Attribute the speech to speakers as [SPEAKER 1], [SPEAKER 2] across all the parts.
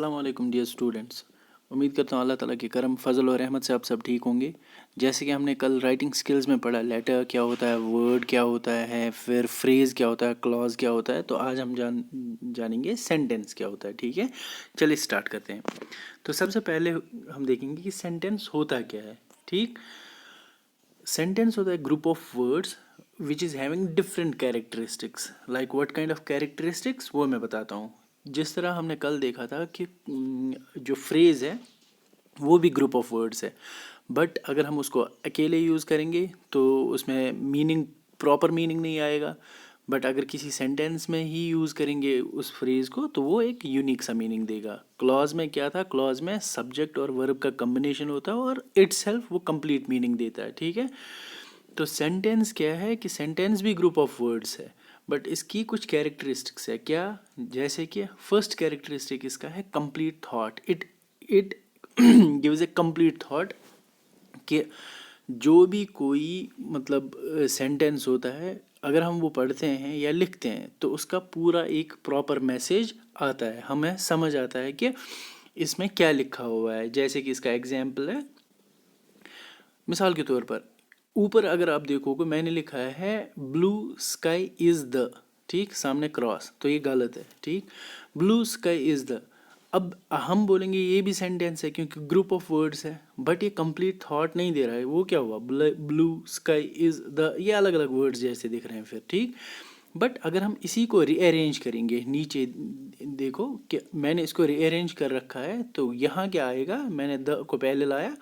[SPEAKER 1] अस्सलाम वालेकुम dear students. उम्मीद करता हूँ अल्लाह ताला के करम फजल और रहमत से आप सब ठीक होंगे। जैसे कि हमने कल राइटिंग स्किल्स में पढ़ा, लेटर क्या होता है, वर्ड क्या होता है, फिर फ्रेज़ क्या होता है, क्लॉज क्या होता है, तो आज हम जानेंगे सेंटेंस क्या होता है। ठीक है, चलिए स्टार्ट करते हैं। तो सबसे पहले हम देखेंगे कि सेंटेंस होता क्या है। ठीक, सेंटेंस होता है group of words which is having different characteristics. Like what kind of characteristics, वो मैं बताता हूँ। जिस तरह हमने कल देखा था कि जो फ्रेज़ है वो भी ग्रुप ऑफ वर्ड्स है, बट अगर हम उसको अकेले यूज़ करेंगे तो उसमें मीनिंग, प्रॉपर मीनिंग नहीं आएगा। बट अगर किसी सेंटेंस में ही यूज़ करेंगे उस फ्रेज़ को तो वो एक यूनिक सा मीनिंग देगा। क्लॉज में क्या था, क्लॉज में सब्जेक्ट और वर्ब का कम्बिनेशन होता है और इट्सेल्फ वो कंप्लीट मीनिंग देता है। ठीक है, तो सेंटेंस क्या है कि सेंटेंस भी ग्रुप ऑफ वर्ड्स है, बट इसकी कुछ कैरेक्टरिस्टिक्स है। क्या? जैसे कि फर्स्ट कैरेक्टरिस्टिक इसका है complete thought. It gives A complete thought कि जो भी कोई मतलब सेंटेंस होता है, अगर हम वो पढ़ते हैं या लिखते हैं तो उसका पूरा एक प्रॉपर मैसेज आता है, हमें समझ आता है कि इसमें क्या लिखा हुआ है। जैसे कि इसका एग्जाम्पल है, मिसाल के तौर पर ऊपर अगर आप देखोगे मैंने लिखा है ब्लू स्काई इज़ द, ठीक, सामने क्रॉस, तो ये गलत है। ठीक, ब्लू स्काई इज़ द, अब हम बोलेंगे ये भी सेंटेंस है क्योंकि ग्रुप ऑफ वर्ड्स है, बट ये कंप्लीट थॉट नहीं दे रहा है। वो क्या हुआ, ब्लू स्काई इज़ द, ये अलग अलग वर्ड्स जैसे दिख रहे हैं फिर। ठीक, बट अगर हम इसी को रीअरेंज करेंगे, नीचे देखो कि मैंने इसको रीअरेंज कर रखा है, तो यहाँ क्या आएगा, मैंने द को पहले लाया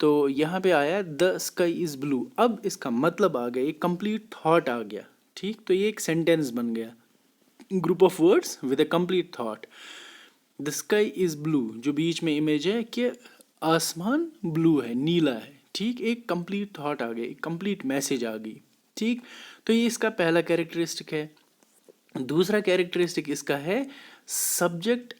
[SPEAKER 1] तो यहाँ पे आया द स्काई इज़ ब्लू। अब इसका मतलब आ गया, एक कंप्लीट थॉट आ गया। ठीक, तो ये एक सेंटेंस बन गया, group of words with a complete thought. The sky is blue, जो बीच में इमेज है कि आसमान ब्लू है, नीला है। ठीक, एक कंप्लीट थॉट आ गई, एक कंप्लीट मैसेज आ गई। ठीक, तो ये इसका पहला कैरेक्टरिस्टिक है। दूसरा कैरेक्टरिस्टिक इसका है subject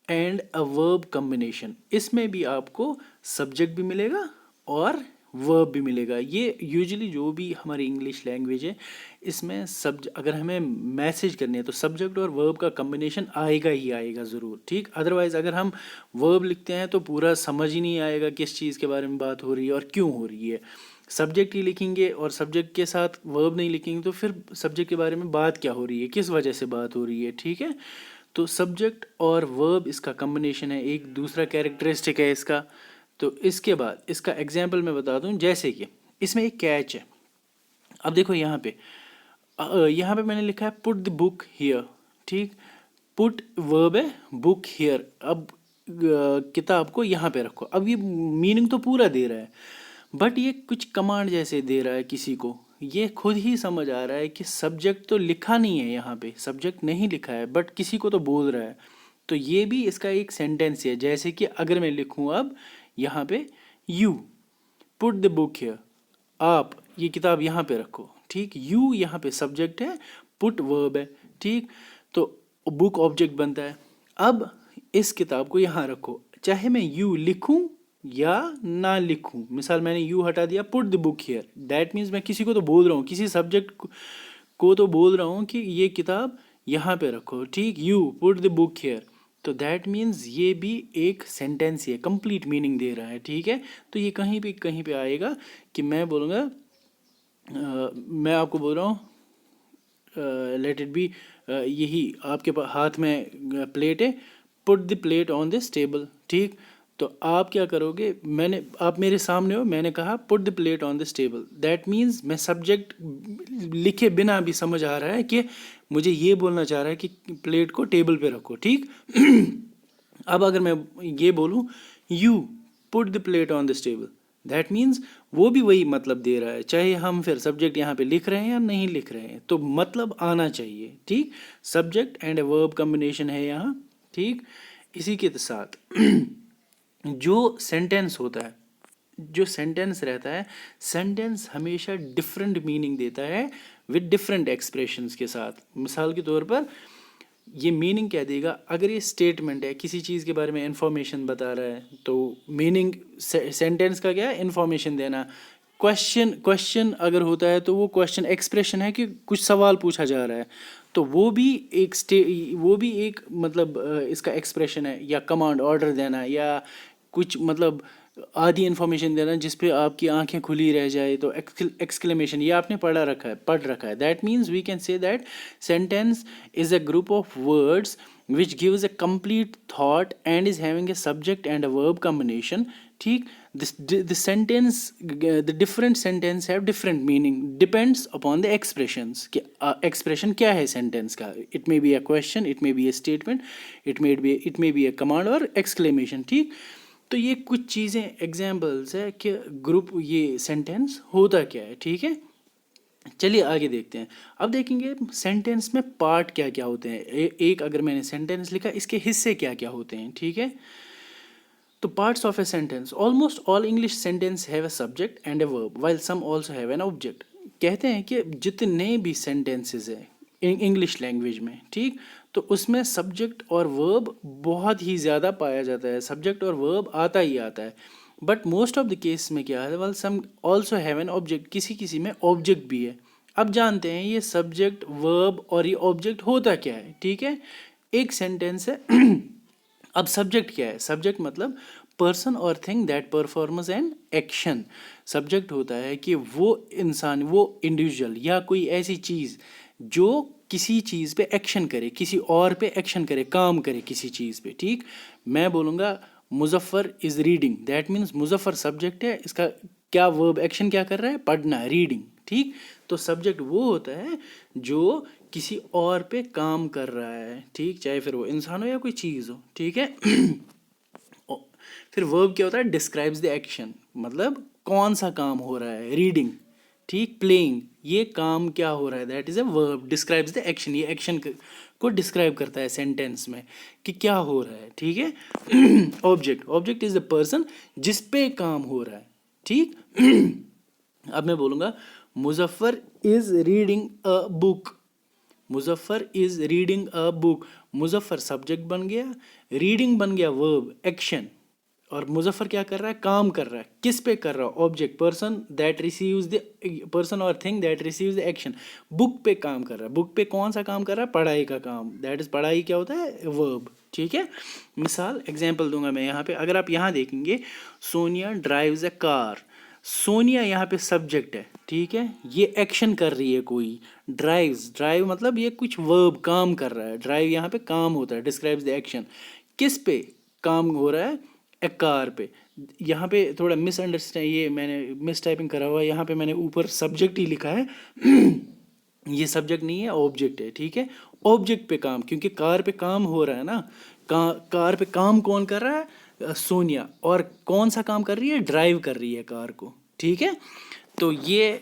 [SPEAKER 1] and a verb combination. इसमें भी आपको सब्जेक्ट भी मिलेगा और वर्ब भी मिलेगा। ये यूजुअली जो भी हमारी इंग्लिश लैंग्वेज है इसमें अगर हमें मैसेज करने हैं तो सब्जेक्ट और वर्ब का कम्बिनेशन आएगा ही आएगा ज़रूर। ठीक, अदरवाइज़ अगर हम वर्ब लिखते हैं तो पूरा समझ ही नहीं आएगा किस चीज़ के बारे में बात हो रही है और क्यों हो रही है। सब्जेक्ट ही लिखेंगे और सब्जेक्ट के साथ वर्ब नहीं लिखेंगे तो फिर सब्जेक्ट के बारे में बात क्या हो रही है, किस वजह से बात हो रही है। ठीक है, तो सब्जेक्ट और वर्ब इसका कम्बिनेशन है, एक दूसरा कैरेक्टरिस्टिक है इसका। तो इसके बाद इसका एग्जाम्पल मैं बता दूं, जैसे कि इसमें एक कैच है। अब देखो यहाँ पे मैंने लिखा है पुट द बुक हियर। ठीक, पुट वर्ब है, बुक हियर। अब किताब को यहाँ पे रखो। अब ये मीनिंग तो पूरा दे रहा है, बट ये कुछ कमांड जैसे दे रहा है किसी को। ये खुद ही समझ आ रहा है कि सब्जेक्ट तो लिखा नहीं है, यहाँ पे सब्जेक्ट नहीं लिखा है, बट किसी को तो बोल रहा है। तो ये भी इसका एक सेंटेंस है। जैसे कि अगर मैं लिखूँ अब यहाँ पे you put the book here, आप ये किताब यहाँ पे रखो। ठीक, यू यहाँ पे सब्जेक्ट है, पुट वर्ब है। ठीक, तो बुक ऑब्जेक्ट बनता है। अब इस किताब को यहाँ रखो, चाहे मैं यू लिखूं या ना लिखूं। मिसाल मैंने यू हटा दिया, put the book here, that means मैं किसी को तो बोल रहा हूँ, किसी सब्जेक्ट को तो बोल रहा हूँ कि ये किताब यहाँ पे रखो। ठीक, you put the book here, तो दैट मीन्स ये भी एक सेंटेंस ही है, कंप्लीट मीनिंग दे रहा है। ठीक है, तो ये कहीं पे आएगा कि मैं बोलूँगा, मैं आपको बोल रहा हूँ लेट इट बी, यही आपके हाथ में प्लेट है, put the plate on this table. ठीक, तो आप क्या करोगे, आप मेरे सामने हो, मैंने कहा put the plate on this table, that means मैं सब्जेक्ट लिखे बिना भी समझ आ रहा है कि मुझे ये बोलना चाह रहा है कि प्लेट को टेबल पे रखो। ठीक अब अगर मैं ये बोलूँ you put the plate on this table, that means वो भी वही मतलब दे रहा है, चाहे हम फिर सब्जेक्ट यहाँ पे लिख रहे हैं या नहीं लिख रहे हैं, तो मतलब आना चाहिए। ठीक, सब्जेक्ट एंड वर्ब कम्बिनेशन है यहाँ। ठीक, इसी के साथ जो सेंटेंस होता है, जो सेंटेंस रहता है, सेंटेंस हमेशा डिफरेंट मीनिंग देता है विद डिफरेंट एक्सप्रेशंस के साथ। मिसाल के तौर पर ये मीनिंग क्या देगा, अगर ये स्टेटमेंट है, किसी चीज़ के बारे में इंफॉर्मेशन बता रहा है, तो मीनिंग सेंटेंस का क्या है, इंफॉर्मेशन देना। क्वेश्चन अगर होता है तो वो क्वेश्चन एक्सप्रेशन है कि कुछ सवाल पूछा जा रहा है, तो वो भी एक मतलब इसका एक्सप्रेशन है, या कमांड ऑर्डर देना, या कुछ मतलब आधी इन्फॉर्मेशन देना जिस पे आपकी आंखें खुली रह जाए, तो एक्सक्लेमेशन, ये आपने पढ़ रखा है। That means we can say that sentence is a group of words which gives a complete thought and is having a subject and a verb combination। ठीक, the sentence, the different sentence have different meaning depends upon the expressions कि expression क्या है sentence का। it may be a question, it may be a statement, it may be a command or exclamation। ठीक, तो ये कुछ चीज़ें examples है कि ग्रुप ये सेंटेंस होता क्या है। ठीक है, चलिए आगे देखते हैं। अब देखेंगे सेंटेंस में पार्ट क्या क्या होते हैं। एक अगर मैंने सेंटेंस लिखा, इसके हिस्से क्या क्या होते हैं। ठीक है, तो parts of a sentence, almost all English sentence have a subject and a verb while some also have an object. कहते हैं कि जितने भी सेंटेंसेस है इंग्लिश लैंग्वेज में, ठीक, तो उसमें सब्जेक्ट और वर्ब बहुत ही ज़्यादा पाया जाता है, सब्जेक्ट और वर्ब आता ही आता है। But most of the case में क्या है, well some also have an object, किसी किसी में ऑब्जेक्ट भी है। अब जानते हैं ये सब्जेक्ट वर्ब और ये ऑब्जेक्ट होता क्या है। ठीक है, एक सेंटेंस है अब सब्जेक्ट क्या है, सब्जेक्ट मतलब पर्सन और thing that performs an action. Subject होता है कि वो इंसान, वो इंडिविजुअल या कोई ऐसी चीज़ जो किसी चीज़ पे एक्शन करे, किसी और पे एक्शन करे, काम करे किसी चीज़ पे। ठीक, मैं बोलूँगा Muzaffar is reading, that means Muzaffar subject है, इसका क्या वर्ब एक्शन क्या कर रहा है, पढ़ना, रीडिंग। ठीक, तो सब्जेक्ट वो होता है जो किसी और पे काम कर रहा है। ठीक, चाहे फिर वो इंसान हो या कोई चीज़ हो। ठीक है फिर वर्ब क्या होता है, डिस्क्राइब्स द एक्शन, मतलब कौन सा काम हो रहा है, रीडिंग। ठीक, प्लेइंग, ये काम क्या हो रहा है, that is a verb, describes the action, ये एक्शन को डिस्क्राइब करता है सेंटेंस में कि क्या हो रहा है। ठीक है ऑब्जेक्ट इज द पर्सन जिस पे काम हो रहा है। ठीक अब मैं बोलूँगा Muzaffar is reading a book, Muzaffar is reading a book, Muzaffar subject बन गया, रीडिंग बन गया वर्ब एक्शन, और मुजफ्फर क्या कर रहा है, काम कर रहा है, किस पे कर रहा है, object, person that receives the, person और thing that receives the action, book पे काम कर रहा है, बुक पे कौन सा काम कर रहा है, पढ़ाई का काम, दैट इज पढ़ाई क्या होता है, वर्ब। ठीक है, मिसाल एग्जांपल दूंगा मैं यहाँ पे। अगर आप यहाँ देखेंगे Sonia drives a car, Sonia यहाँ पे सब्जेक्ट है। ठीक है, ये एक्शन कर रही है कोई, ड्राइव्स, ड्राइव मतलब ये कुछ वर्ब काम कर रहा है, ड्राइव यहाँ पे काम होता है, डिस्क्राइब्स द एक्शन, किस पे काम हो रहा है, ए कार पे। यहाँ पे थोड़ा मिसअंडरस्टैंड, ये मैंने मिस टाइपिंग करा हुआ है, यहाँ पे मैंने ऊपर सब्जेक्ट ही लिखा है ये सब्जेक्ट नहीं है, ऑब्जेक्ट है। ठीक है, ऑब्जेक्ट पे काम, क्योंकि कार पे काम हो रहा है ना, कार पे काम कौन कर रहा है, सोनिया, और कौन सा काम कर रही है, ड्राइव कर रही है कार को। ठीक है, तो ये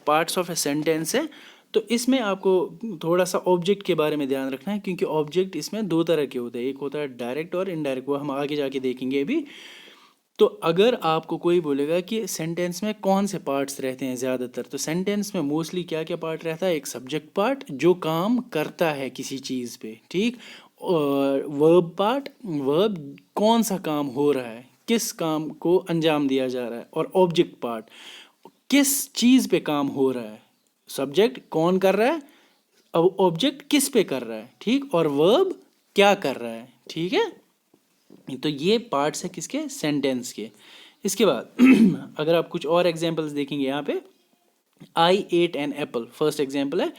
[SPEAKER 1] पार्ट्स ऑफ ए सेंटेंस है। तो इसमें आपको थोड़ा सा ऑब्जेक्ट के बारे में ध्यान रखना है, क्योंकि ऑब्जेक्ट इसमें दो तरह के होते हैं, एक होता है डायरेक्ट और इनडायरेक्ट, वो हम आगे जाके देखेंगे अभी। तो अगर आपको कोई बोलेगा कि सेंटेंस में कौन से पार्ट्स रहते हैं ज़्यादातर, तो सेंटेंस में मोस्टली क्या क्या पार्ट रहता है, एक सब्जेक्ट पार्ट जो काम करता है किसी चीज़ पे, ठीक, और वर्ब पार्ट, वर्ब कौन सा काम हो रहा है, किस काम को अंजाम दिया जा रहा है, और ऑब्जेक्ट पार्ट किस चीज़ पे काम हो रहा है, सब्जेक्ट कौन कर रहा है, अब ऑब्जेक्ट किस पे कर रहा है, ठीक, और वर्ब क्या कर रहा है। ठीक है, तो ये पार्ट्स है किसके, सेंटेंस के। इसके बाद अगर आप कुछ और एग्जांपल्स देखेंगे यहाँ पे, I ate an apple, first example है।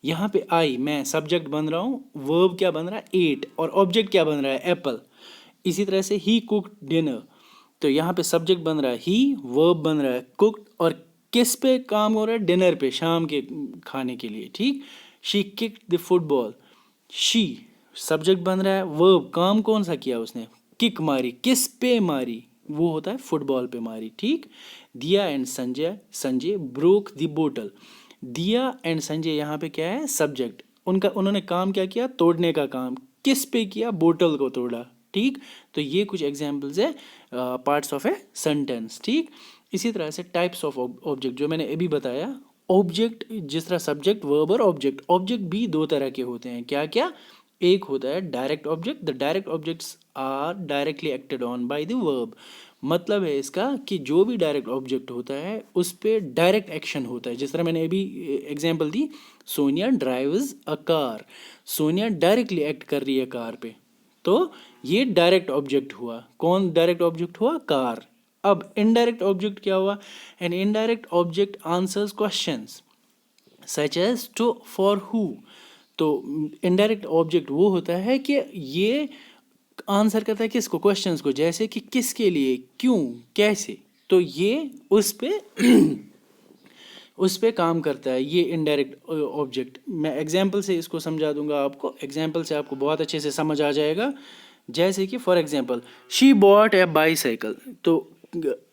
[SPEAKER 1] यहाँ पे आई, मैं सब्जेक्ट बन रहा हूँ, वर्ब क्या बन रहा है, एट, और ऑब्जेक्ट क्या बन रहा है, एप्पल। इसी तरह से ही कुक्ड डिनर, तो यहाँ पे सब्जेक्ट बन रहा है ही, वर्ब बन रहा है कुक्ड, और किस पे काम हो रहा है, डिनर पे, शाम के खाने के लिए। ठीक, she kicked the football, she subject बन रहा है, वर्ब काम कौन सा किया उसने, किक मारी, किस पे मारी, वो होता है फुटबॉल पे मारी। ठीक, दिया and Sanjay, Sanjay broke the बोतल, दिया एंड संजय यहाँ पे क्या है, सब्जेक्ट, उन्होंने काम क्या किया, तोड़ने का काम, किस पे किया, बोतल को तोड़ा। ठीक, तो ये कुछ एग्जांपल्स है पार्ट्स ऑफ ए सेंटेंस। ठीक, इसी तरह से टाइप्स ऑफ ऑब्जेक्ट जो मैंने अभी बताया, ऑब्जेक्ट जिस तरह सब्जेक्ट, वर्ब और ऑब्जेक्ट, ऑब्जेक्ट भी दो तरह के होते हैं, क्या क्या, एक होता है direct object, the direct objects are directly acted on by the verb, मतलब है इसका कि जो भी डायरेक्ट ऑब्जेक्ट होता है उस पे डायरेक्ट एक्शन होता है। जिस तरह मैंने अभी example the, Sonia drives a car, Sonia directly act कर रही है कार पे, तो ये डायरेक्ट ऑब्जेक्ट हुआ। कौन डायरेक्ट ऑब्जेक्ट हुआ? कार। अब इनडायरेक्ट ऑब्जेक्ट क्या हुआ? An indirect object answers questions such as to for who. तो इनडायरेक्ट ऑब्जेक्ट वो होता है कि ये आंसर करता है किसको? क्वेश्चंस को, जैसे कि किसके लिए, क्यों, कैसे। तो ये उस पे काम करता है ये इनडायरेक्ट ऑब्जेक्ट। मैं एग्जांपल से इसको समझा दूंगा आपको, एग्जांपल से आपको बहुत अच्छे से समझ आ जाएगा। जैसे कि for example, she bought a bicycle. तो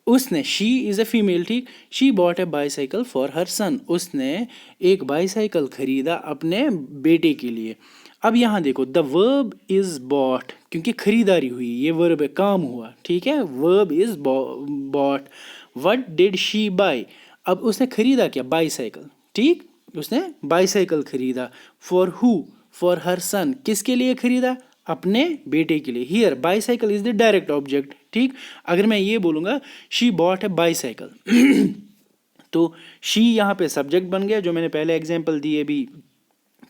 [SPEAKER 1] उसने, शी इज़ ए फीमेल, ठीक, she bought a bicycle for her son, उसने एक बाईसाइकिल खरीदा अपने बेटे के लिए। अब यहाँ देखो, द वर्ब इज बॉट, क्योंकि खरीदारी हुई, ये वर्ब है, काम हुआ, ठीक है, verb is bought. What did she buy? अब उसने खरीदा क्या? बाईसाइकिल, ठीक, उसने बाईसाइकिल खरीदा। For who? For her son, किसके लिए खरीदा? अपने बेटे के लिए। Here bicycle is the direct object, ठीक। अगर मैं ये बोलूंगा शी बॉट ए बाईसाइकिल तो शी यहाँ पे सब्जेक्ट बन गया, जो मैंने पहले एग्जांपल दिए भी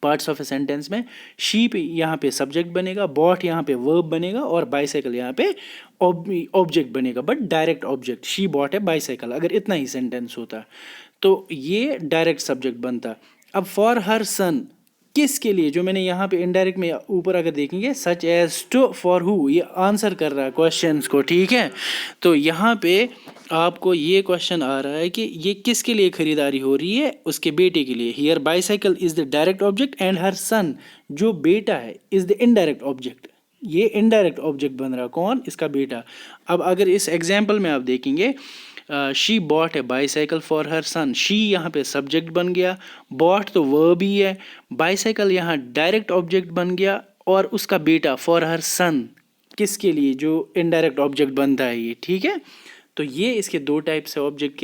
[SPEAKER 1] पार्ट्स ऑफ ए सेंटेंस में। शी पे यहाँ पे सब्जेक्ट बनेगा, बॉट यहाँ पे वर्ब बनेगा, और बाईसाइकिल यहाँ पे ऑब्जेक्ट बनेगा, but direct object. She bought a bicycle, अगर इतना ही सेंटेंस होता तो ये डायरेक्ट सब्जेक्ट बनता। अब फॉर हर सन, किसके लिए? जो मैंने यहाँ पे इनडायरेक्ट में ऊपर अगर देखेंगे, such as to for who, ये आंसर कर रहा है क्वेश्चंस को, ठीक है। तो यहाँ पे आपको ये क्वेश्चन आ रहा है कि ये किसके लिए खरीदारी हो रही है? उसके बेटे के लिए। Here bicycle is the direct object and her son, जो बेटा है, इज द इनडायरेक्ट ऑब्जेक्ट। ये इनडायरेक्ट ऑब्जेक्ट बन रहा, कौन? इसका बेटा। अब अगर इस एग्जाम्पल में आप देखेंगे, she bought a bicycle for her son, she यहाँ पे सब्जेक्ट बन गया, बॉट तो वर्ब ही है, बाईसाइकिल यहाँ डायरेक्ट ऑब्जेक्ट बन गया, और उसका बेटा फॉर हर सन, किसके लिए? जो इनडायरेक्ट ऑब्जेक्ट बनता है ये, ठीक है। तो ये इसके दो टाइप्स है ऑब्जेक्ट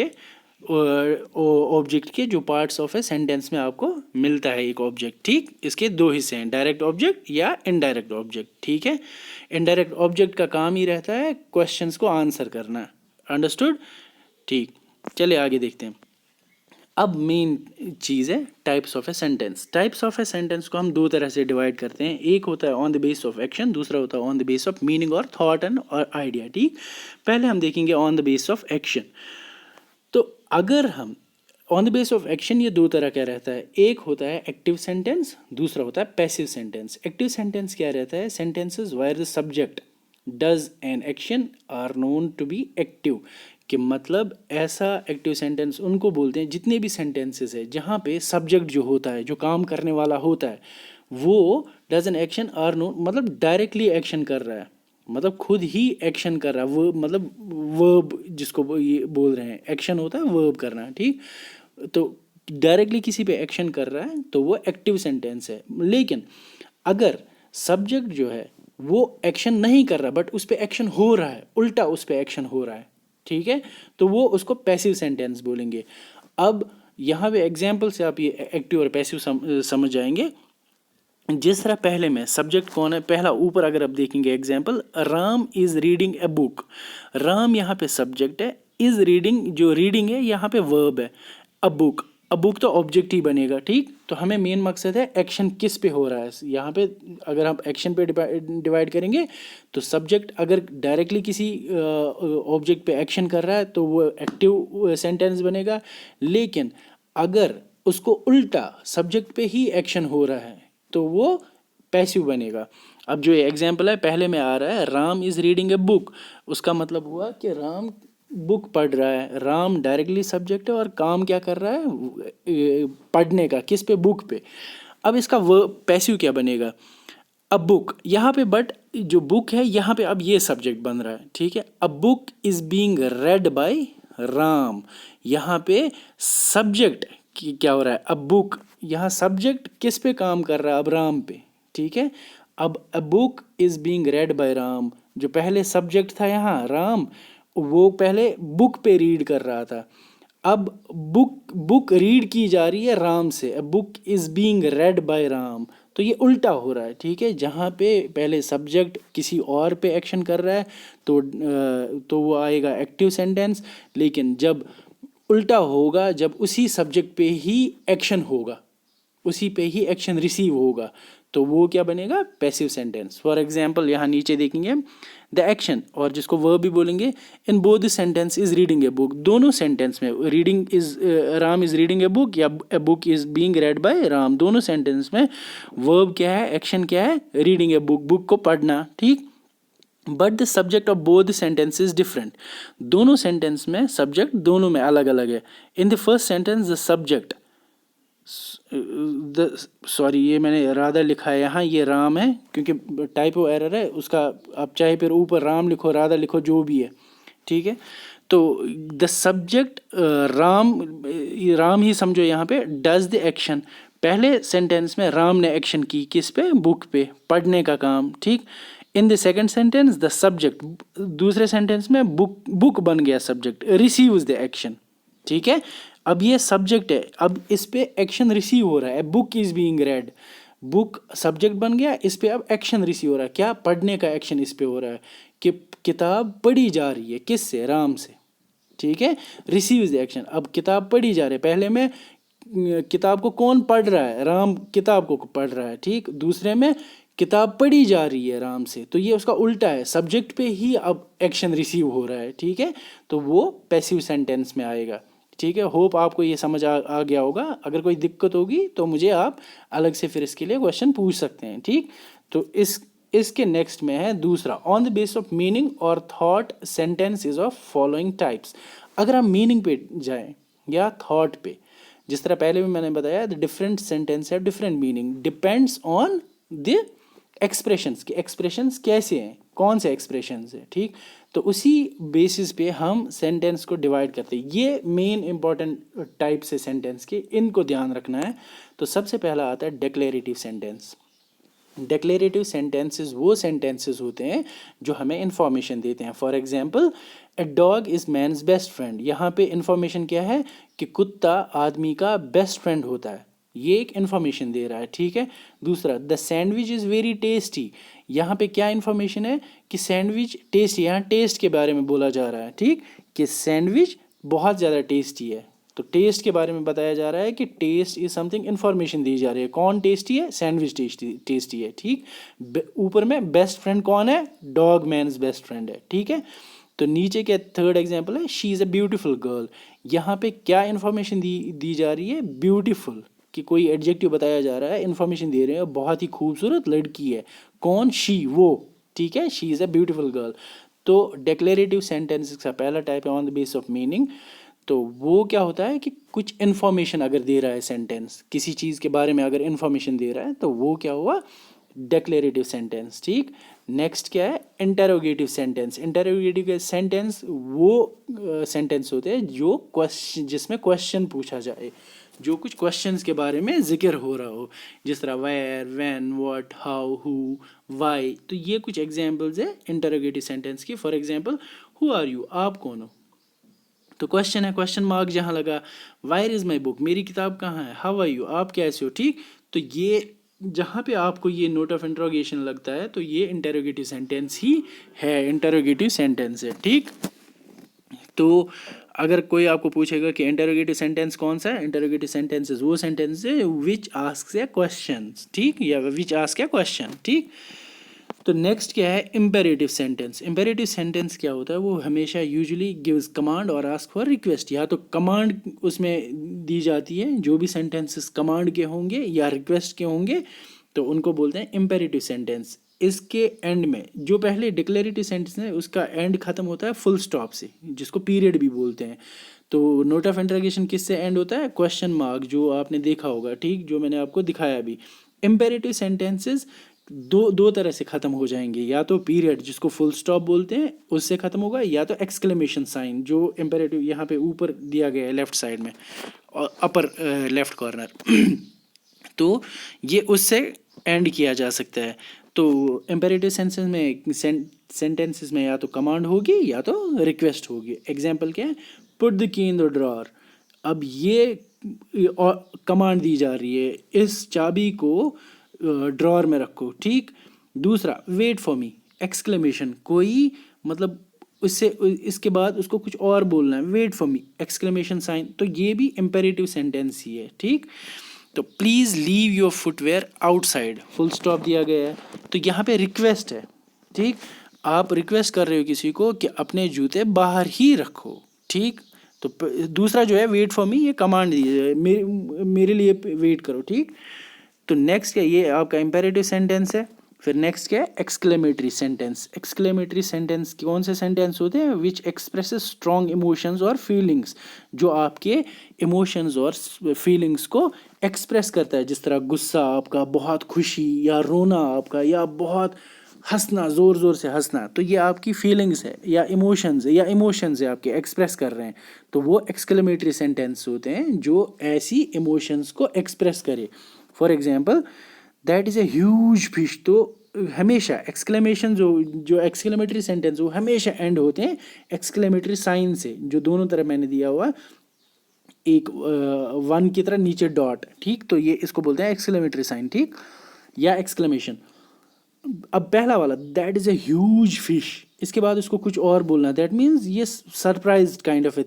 [SPEAKER 1] के जो पार्ट्स ऑफ ए सेंटेंस में आपको मिलता है एक ऑब्जेक्ट, ठीक। इसके दो हिस्से हैं, डायरेक्ट ऑब्जेक्ट या इनडायरेक्ट ऑब्जेक्ट, ठीक है। इनडायरेक्ट ऑब्जेक्ट का काम ही रहता है क्वेश्चंस को आंसर करना। अंडरस्टूड? ठीक, चलिए आगे देखते हैं। अब मेन चीज़ है types of a sentence. Types of a sentence को हम दो तरह से डिवाइड करते हैं, एक होता है on the base of action, दूसरा होता है on the base of meaning और थॉट एंड और आइडिया, ठीक। पहले हम देखेंगे on the base of action. तो अगर हम on the base of action, ये दो तरह का रहता है, एक होता है एक्टिव सेंटेंस, दूसरा होता है पैसिव सेंटेंस। एक्टिव सेंटेंस क्या रहता है? Sentences where the subject does an action are known to be active. कि मतलब ऐसा एक्टिव सेंटेंस उनको बोलते हैं, जितने भी सेंटेंसेस है जहाँ पे सब्जेक्ट जो होता है, जो काम करने वाला होता है, वो does an action are known, मतलब डायरेक्टली एक्शन कर रहा है, मतलब खुद ही एक्शन कर रहा है वो, मतलब वर्ब जिसको ये बोल रहे हैं, एक्शन होता है वर्ब करना, ठीक। तो डायरेक्टली किसी पे एक्शन कर रहा है तो वो एक्टिव सेंटेंस है। लेकिन अगर सब्जेक्ट जो है वो एक्शन नहीं कर रहा, बट उस पर एक्शन हो रहा है, उल्टा उस पर एक्शन हो रहा है, ठीक है, तो वो उसको पैसिव सेंटेंस बोलेंगे। अब यहाँ पे एग्जाम्पल से आप ये एक्टिव और पैसिव समझ जाएंगे। जिस तरह पहले में सब्जेक्ट कौन है, पहला ऊपर अगर आप देखेंगे example, Ram is reading a book, Ram यहाँ पे सब्जेक्ट है, इज रीडिंग, जो रीडिंग है यहाँ पे वर्ब है, अ बुक तो ऑब्जेक्ट ही बनेगा, ठीक। तो हमें मेन मकसद है एक्शन किस पे हो रहा है यहाँ पे। अगर हम एक्शन पे डिवाइड करेंगे तो सब्जेक्ट अगर डायरेक्टली किसी ऑब्जेक्ट पे एक्शन कर रहा है तो वो एक्टिव सेंटेंस बनेगा। लेकिन अगर उसको उल्टा सब्जेक्ट पे ही एक्शन हो रहा है तो वो पैसिव बनेगा। अब जो ये एग्जाम्पल है पहले में आ रहा है, Ram is reading a book, उसका मतलब हुआ कि राम बुक पढ़ रहा है, राम डायरेक्टली सब्जेक्ट है और काम क्या कर रहा है? पढ़ने का, किस पे? बुक पे। अब इसका वो पैसिव क्या बनेगा? अब बुक यहाँ पे, बट जो बुक है यहाँ पे अब ये सब्जेक्ट बन रहा है, ठीक है। अब book is being read by Ram, यहाँ पे सब्जेक्ट क्या हो रहा है? अब बुक, यहाँ सब्जेक्ट किस पे काम कर रहा है? अब राम पे, ठीक है। अब a book is being read by Ram, जो पहले सब्जेक्ट था यहाँ राम, वो पहले बुक पे रीड कर रहा था, अब बुक रीड की जा रही है राम से, book is being read by Ram, तो ये उल्टा हो रहा है, ठीक है। जहाँ पे पहले सब्जेक्ट किसी और पे एक्शन कर रहा है तो वो आएगा एक्टिव सेंटेंस, लेकिन जब उल्टा होगा, जब उसी सब्जेक्ट पे ही एक्शन होगा, उसी पे ही एक्शन रिसीव होगा, तो वो क्या बनेगा, पैसिव सेंटेंस। फॉर एग्जाम्पल यहाँ नीचे देखेंगे द एक्शन, और जिसको वर्ब भी बोलेंगे, in both the sentence is reading a book. दोनों सेंटेंस में reading is Ram is reading a book या a book is being read by Ram, दोनों सेंटेंस में वर्ब क्या है, एक्शन क्या है, रीडिंग ए बुक, बुक को पढ़ना, ठीक। But the subject of both sentence is different. दोनों सेंटेंस में सब्जेक्ट दोनों में अलग अलग है। In the first sentence the subject sorry ये मैंने राधा लिखा है यहाँ, ये राम है क्योंकि टाइपो एरर है उसका। आप चाहे फिर ऊपर राम लिखो, राधा लिखो, जो भी है, ठीक है। तो द सब्जेक्ट राम ही समझो यहाँ पे, डज द एक्शन। पहले सेंटेंस में राम ने एक्शन की किस पे, बुक पे, पढ़ने का काम, ठीक। In the second sentence the subject, दूसरे सेंटेंस में बुक बन गया सब्जेक्ट, रिसीव्स द एक्शन, ठीक है। अब ये सब्जेक्ट है, अब इस पे एक्शन रिसीव हो रहा है, book is being red, book subject बन गया, इस पे अब एक्शन रिसीव हो रहा है, क्या, पढ़ने का एक्शन इस पे हो रहा है कि किताब पढ़ी जा रही है, किससे, राम से, ठीक है। रिसीव्स द एक्शन, अब किताब पढ़ी जा रही है, पहले में किताब को कौन पढ़ रहा है, राम किताब को पढ़ रहा है, ठीक। दूसरे में किताब पढ़ी जा रही है राम से, तो ये उसका उल्टा है, सब्जेक्ट पे ही अब एक्शन रिसीव हो रहा है, ठीक है। तो वो पैसिव सेंटेंस में आएगा, ठीक है। होप आपको ये समझ आ गया होगा। अगर कोई दिक्कत होगी तो मुझे आप अलग से फिर इसके लिए क्वेश्चन पूछ सकते हैं, ठीक। तो इसके नेक्स्ट में है दूसरा, on the base of meaning और thought sentence is of following types. अगर हम मीनिंग पे जाएं या थॉट पे, जिस तरह पहले भी मैंने बताया, द डिफरेंट सेंटेंस है different meaning, depends on the expressions, के एक्सप्रेशंस कैसे हैं, कौन से एक्सप्रेशंस है, ठीक। तो उसी बेसिस पे हम सेंटेंस को डिवाइड करते हैं। ये मेन इंपॉर्टेंट टाइप्स है सेंटेंस के, इनको ध्यान रखना है। तो सबसे पहला आता है डिक्लेरेटिव सेंटेंस। डिक्लेरेटिव सेंटेंसेस वो सेंटेंसेस होते हैं जो हमें इंफॉर्मेशन देते हैं। For example, a dog is man's best friend. यहाँ पे इंफॉर्मेशन क्या है कि कुत्ता आदमी का बेस्ट फ्रेंड होता है, ये एक इन्फॉर्मेशन दे रहा है, ठीक है। दूसरा, the sandwich is very tasty. यहाँ पे क्या इन्फॉर्मेशन है कि सैंडविच टेस्टी, यहाँ टेस्ट के बारे में बोला जा रहा है, ठीक, कि सैंडविच बहुत ज़्यादा टेस्टी है। तो टेस्ट के बारे में बताया जा रहा है कि टेस्ट इज समथिंग, इन्फॉर्मेशन दी जा रही है, कौन टेस्टी है, सैंडविच टेस्टी है, ठीक। ऊपर में बेस्ट फ्रेंड कौन है, डॉग मैन्स बेस्ट फ्रेंड है, ठीक है। तो नीचे के थर्ड एग्जांपल है, she is a beautiful girl. यहाँ पे क्या इन्फॉर्मेशन दी जा रही है, ब्यूटीफुल, कि कोई एडजेक्टिव बताया जा रहा है, इन्फॉर्मेशन दे रहे हैं, बहुत ही खूबसूरत लड़की है, कौन, शी, वो, ठीक है, she is a beautiful girl. तो डिक्लेरेटिव सेंटेंस का पहला टाइप है on the base of meaning. तो वो क्या होता है कि कुछ इन्फॉर्मेशन अगर दे रहा है सेंटेंस, किसी चीज़ के बारे में अगर इन्फॉर्मेशन दे रहा है, तो वो क्या हुआ, डिक्लेरेटिव सेंटेंस, ठीक। नेक्स्ट क्या है, इंटरोगेटिव सेंटेंस। इंटरोगेटिव सेंटेंस वो सेंटेंस होते हैं जो क्वेश्चन, जिसमें क्वेश्चन पूछा जाए, जो कुछ क्वेश्चंस के बारे में जिक्र हो रहा हो, जिस तरह where, when, what, how, who, why. तो ये कुछ एग्जांपल्स है इंटरोगेटिव सेंटेंस की। For example, who are you, आप कौन हो, तो क्वेश्चन है, क्वेश्चन मार्क जहाँ लगा। वायर इज़ माई बुक, मेरी किताब कहाँ है। हाउ आर यू, आप कैसे हो, ठीक। तो ये जहाँ पे आपको ये नोट ऑफ इंट्रोगेशन लगता है, तो ये इंटरोगेटिव सेंटेंस ही है, इंटरोगेटिव सेंटेंस है, ठीक। तो अगर कोई आपको पूछेगा कि इंटरोगेटिव सेंटेंस कौन सा है, इंटरोगेटिव सेंटेंसेस वो सेंटेंस है विच आस्क्स ए क्वेश्चन, ठीक, या विच आस्क ए क्वेश्चन, ठीक। तो नेक्स्ट क्या है, इम्पेरेटिव सेंटेंस। इम्पेरेटिव सेंटेंस क्या होता है, वो हमेशा यूजुअली गिव्स कमांड और आस्क फॉर रिक्वेस्ट, या तो कमांड उसमें दी जाती है, जो भी सेंटेंसेस कमांड के होंगे या रिक्वेस्ट के होंगे तो उनको बोलते हैं इम्पेरेटिव सेंटेंस। इसके एंड में जो पहले डिक्लेरेटिव सेंटेंस है उसका एंड खत्म होता है फुल स्टॉप से, जिसको पीरियड भी बोलते हैं। तो नोट ऑफ इंटरोगेशन किससे एंड होता है, क्वेश्चन मार्क, जो आपने देखा होगा, ठीक, जो मैंने आपको दिखाया अभी। इम्पेरेटिव सेंटेंसेस दो तरह से ख़त्म हो जाएंगे, या तो पीरियड जिसको फुल स्टॉप बोलते हैं उससे ख़त्म होगा, या तो एक्सक्लेमेशन साइन, जो इम्पेरेटिव यहाँ पे ऊपर दिया गया है लेफ्ट साइड में और अपर लेफ्ट कॉर्नर तो ये उससे एंड किया जा सकता है। तो इम्पेरेटिव सेंटेंसेस में या तो कमांड होगी या तो रिक्वेस्ट होगी। एग्जाम्पल क्या है, put the key in the drawer. अब ये कमांड दी जा रही है, इस चाबी को ड्रॉर में रखो, ठीक। दूसरा, वेट फॉर मी, एक्सक्लेमेशन, कोई मतलब उससे इसके बाद उसको कुछ और बोलना है, wait for me, exclamation sign, तो ये भी इम्पेरेटिव सेंटेंस ही है, ठीक। तो please leave your footwear outside, full stop दिया गया है। तो यहाँ पे रिक्वेस्ट है, ठीक। आप रिक्वेस्ट कर रहे हो किसी को कि अपने जूते बाहर ही रखो, ठीक। तो दूसरा जो है वेट फॉर मी, ये कमांड दी है, मेरे लिए वेट करो, ठीक। तो नेक्स्ट क्या, ये आपका इम्पेरेटिव सेंटेंस है। फिर नेक्स्ट क्या है, एक्सक्लेमेटरी सेंटेंस। एक्सक्लेमेटरी सेंटेंस कौन से सेंटेंस होते हैं, विच एक्सप्रेसेस स्ट्रॉन्ग इमोशंस और फीलिंग्स, जो आपके इमोशंस और फीलिंग्स को एक्सप्रेस करता है, जिस तरह गुस्सा आपका, बहुत खुशी, या रोना आपका, या बहुत हंसना, ज़ोर ज़ोर से हंसना, तो ये आपकी फीलिंग्स है या इमोशंस है आपके, एक्सप्रेस कर रहे हैं। तो वो एक्सक्लेमेटरी सेंटेंस होते हैं जो ऐसी इमोशंस को एक्सप्रेस करे। For example, that is a huge fish. तो हमेशा एक्सक्लेमेशन जो एक्सक्लेमेटरी सेंटेंस वो हमेशा एंड होते हैं एक्सक्लेमेटरी साइन से, जो दोनों तरफ मैंने दिया हुआ एक वन की तरह नीचे डॉट, ठीक। तो ये इसको बोलते हैं एक्सक्लेमेटरी साइन, ठीक, या एक्सक्लेमेशन। अब पहला वाला, that is a huge fish, इसके बाद उसको कुछ और बोलना, दैट मीन्स ये सरप्राइज काइंड ऑफ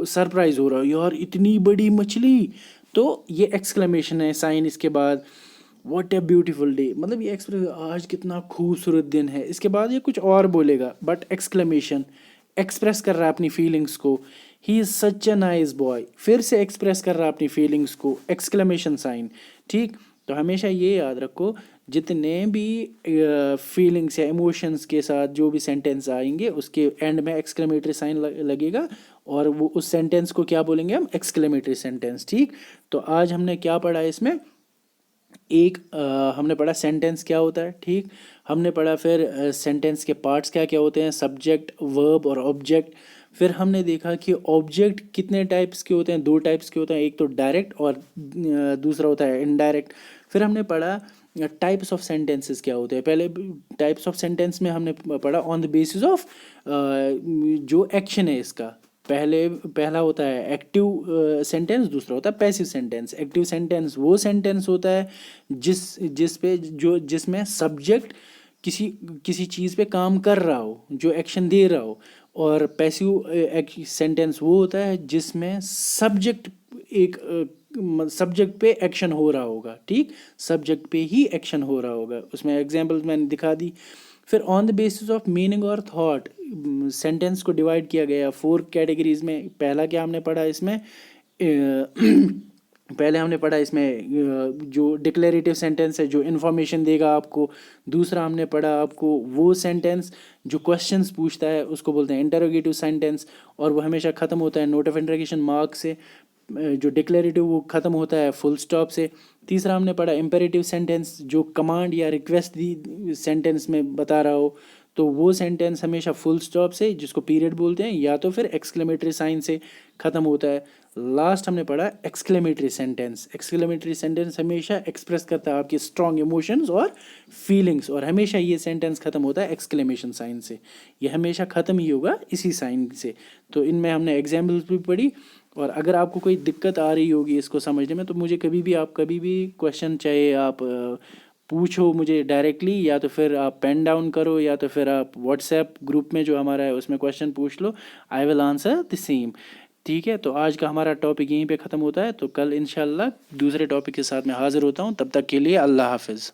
[SPEAKER 1] सरप्राइज हो रहा है, यार इतनी बड़ी मछली, तो ये एक्सक्लेमेशन है साइन। इसके बाद व्हाट ए ब्यूटीफुल डे, मतलब ये एक्सप्रेस, आज कितना खूबसूरत दिन है। इसके बाद ये कुछ और बोलेगा, बट एक्सक्लेमेशन, एक्सप्रेस कर रहा है अपनी फीलिंग्स को, he is such a nice boy, फिर से एक्सप्रेस कर रहा है अपनी फीलिंग्स को, एक्सक्लेमेशन साइन, ठीक। तो हमेशा ये याद रखो, जितने भी फीलिंग्स या इमोशंस के साथ जो भी सेंटेंस आएंगे उसके एंड में एक्सक्लेमेटरी साइन लगेगा, और वो उस सेंटेंस को क्या बोलेंगे हम, एक्सक्लेमेटरी सेंटेंस, ठीक। तो आज हमने क्या पढ़ा इसमें, एक हमने पढ़ा सेंटेंस क्या होता है, ठीक। हमने पढ़ा फिर सेंटेंस के पार्ट्स क्या क्या होते हैं, सब्जेक्ट, वर्ब और ऑब्जेक्ट। फिर हमने देखा कि ऑब्जेक्ट कितने टाइप्स के होते हैं, दो टाइप्स के होते हैं, एक तो डायरेक्ट और दूसरा होता है इनडायरेक्ट। फिर हमने पढ़ा टाइप्स ऑफ सेंटेंसेस क्या होते हैं। पहले टाइप्स ऑफ सेंटेंस में हमने पढ़ा ऑन द बेसिस ऑफ जो एक्शन है इसका। पहला होता है एक्टिव सेंटेंस, दूसरा होता है पैसिव सेंटेंस। एक्टिव सेंटेंस वो सेंटेंस होता है जिसमें सब्जेक्ट किसी चीज़ पे काम कर रहा हो, जो एक्शन दे रहा हो। और पैसिव सेंटेंस वो होता है जिसमें सब्जेक्ट पे एक्शन हो रहा होगा, ठीक। सब्जेक्ट पे ही एक्शन हो रहा होगा, उसमें एग्जांपल मैंने दिखा दी। फिर on the basis of meaning और थॉट, सेंटेंस को डिवाइड किया गया 4 कैटेगरीज में। पहला क्या हमने पढ़ा इसमें पहले हमने पढ़ा इसमें जो डिक्लेरेटिव सेंटेंस है, जो इन्फॉर्मेशन देगा आपको। दूसरा हमने पढ़ा आपको वो सेंटेंस जो क्वेश्चंस पूछता है, उसको बोलते हैं इंटरोगेटिव सेंटेंस, और वो हमेशा ख़त्म होता है नोट ऑफ इंटरोगेशन मार्क से। जो डिक्लेरेटिव वो ख़त्म होता है फुल स्टॉप से। तीसरा हमने पढ़ा इम्पेरेटिव सेंटेंस, जो कमांड या रिक्वेस्ट दी सेंटेंस में बता रहा हो, तो वो सेंटेंस हमेशा फुल स्टॉप से, जिसको पीरियड बोलते हैं, या तो फिर एक्सक्लेमेटरी साइन से ख़त्म होता है। लास्ट हमने पढ़ा एक्सक्लेमेटरी सेंटेंस। एक्सक्लेमेटरी सेंटेंस हमेशा एक्सप्रेस करता है आपकी स्ट्रॉन्ग इमोशंस और फीलिंग्स, और हमेशा ये सेंटेंस ख़त्म होता है एक्सक्लेमेशन साइन से। ये हमेशा ख़त्म ही होगा इसी साइन से। तो इनमें हमने एग्जाम्पल्स भी पढ़ी। और अगर आपको कोई दिक्कत आ रही होगी इसको समझने में, तो मुझे कभी भी क्वेश्चन, चाहे आप पूछो मुझे डायरेक्टली, या तो फिर आप पेन डाउन करो, या तो फिर आप व्हाट्सएप ग्रुप में जो हमारा है उसमें क्वेश्चन पूछ लो, I will answer the same, ठीक है। तो आज का हमारा टॉपिक यहीं पे ख़त्म होता है। तो कल इंशाल्लाह दूसरे टॉपिक के साथ मैं हाज़िर होता हूँ। तब तक के लिए अल्लाह हाफिज़।